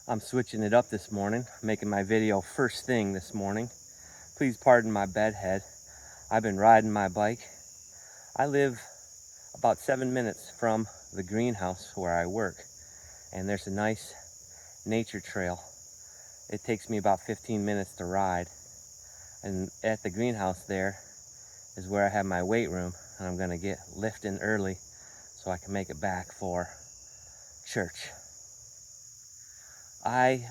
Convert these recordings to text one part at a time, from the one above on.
I'm switching it up this morning, making my video first thing this morning. Please pardon my bedhead. I've been riding my bike. I live about 7 minutes from the greenhouse where I work, and there's a nice nature trail. It takes me about 15 minutes to ride, and at the greenhouse there is where I have my weight room, and I'm gonna get lifting early so I can make it back for church. I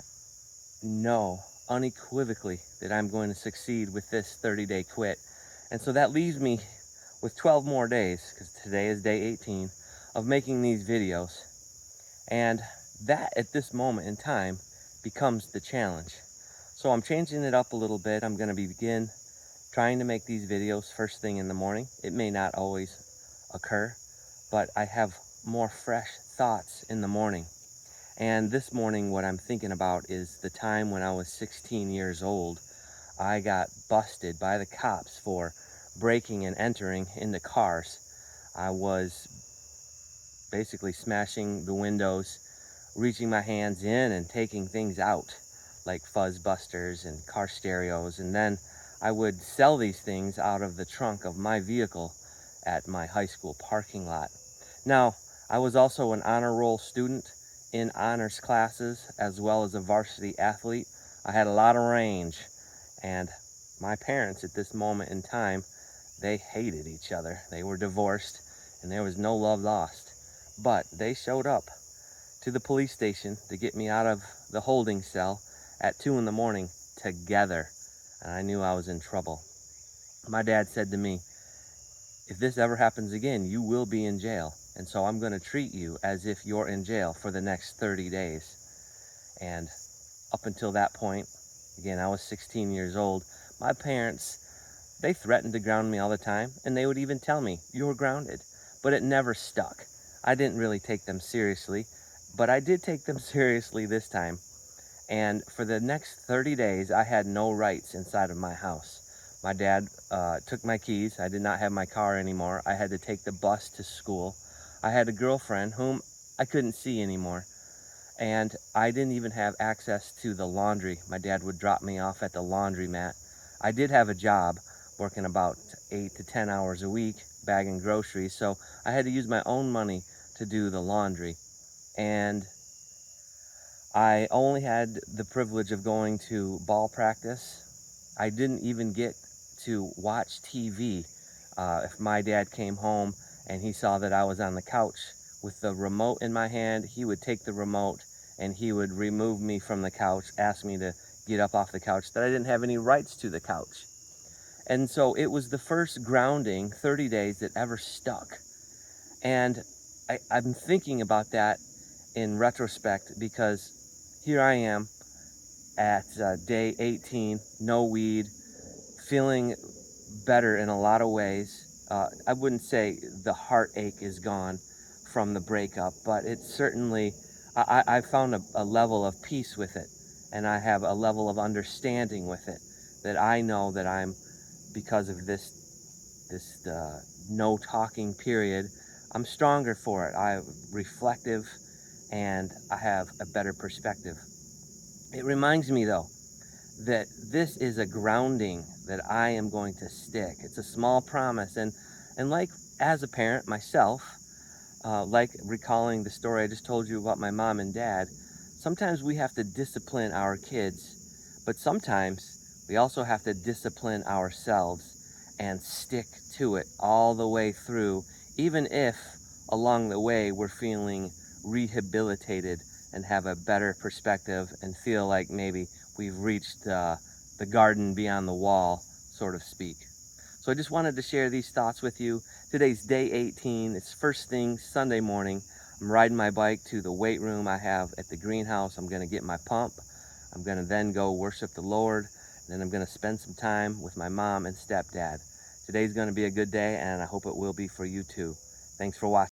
know unequivocally that I'm going to succeed with this 30-day quit. And so that leaves me with 12 more days, because today is day 18, of making these videos. And that at this moment in time becomes the challenge. So I'm changing it up a little bit. I'm going to begin trying to make these videos first thing in the morning. It may not always occur, but I have more fresh thoughts in the morning. And this morning, what I'm thinking about is the time when I was 16 years old. I got busted by the cops for breaking and entering into cars. I was basically smashing the windows, reaching my hands in and taking things out, like fuzz busters and car stereos. And then I would sell these things out of the trunk of my vehicle at my high school parking lot. Now, I was also an honor roll student in honors classes, as well as a varsity athlete. I had a lot of range, and my parents at this moment in time, they hated each other. They were divorced, and there was no love lost. But they showed up to the police station to get me out of the holding cell at 2 in the morning together, and I knew I was in trouble. My dad said to me, "If this ever happens again, you will be in jail. And so I'm going to treat you as if you're in jail for the next 30 days. And up until that point, again, I was 16 years old. My parents, they threatened to ground me all the time. And they would even tell me, "You're grounded." But it never stuck. I didn't really take them seriously. But I did take them seriously this time. And for the next 30 days, I had no rights inside of my house. My dad took my keys. I did not have my car anymore. I had to take the bus to school. I had a girlfriend whom I couldn't see anymore. And I didn't even have access to the laundry. My dad would drop me off at the laundromat. I did have a job working about 8 to 10 hours a week, bagging groceries. So I had to use my own money to do the laundry. And I only had the privilege of going to ball practice. I didn't even get to watch TV. If my dad came home and he saw that I was on the couch with the remote in my hand, he would take the remote and he would remove me from the couch, ask me to get up off the couch, that I didn't have any rights to the couch. And so it was the first grounding 30 days that ever stuck. And I'm thinking about that in retrospect, because here I am at day 18, no weed, feeling better in a lot of ways. I wouldn't say the heartache is gone from the breakup, but it's certainly, I found a level of peace with it, and I have a level of understanding with it, that I know that I'm, because of this no talking period, I'm stronger for it. I'm reflective, and I have a better perspective. It reminds me, though, that this is a grounding that I am going to stick. It's a small promise, and like, as a parent myself, like recalling the story I just told you about my mom and dad, sometimes we have to discipline our kids, but sometimes we also have to discipline ourselves and stick to it all the way through, even if along the way we're feeling rehabilitated and have a better perspective and feel like maybe we've reached the garden beyond the wall, so to speak. So I just wanted to share these thoughts with you. Today's day 18. It's first thing Sunday morning. I'm riding my bike to the weight room I have at the greenhouse. I'm going to get my pump. I'm going to then go worship the Lord. And then I'm going to spend some time with my mom and stepdad. Today's going to be a good day, and I hope it will be for you too. Thanks for watching.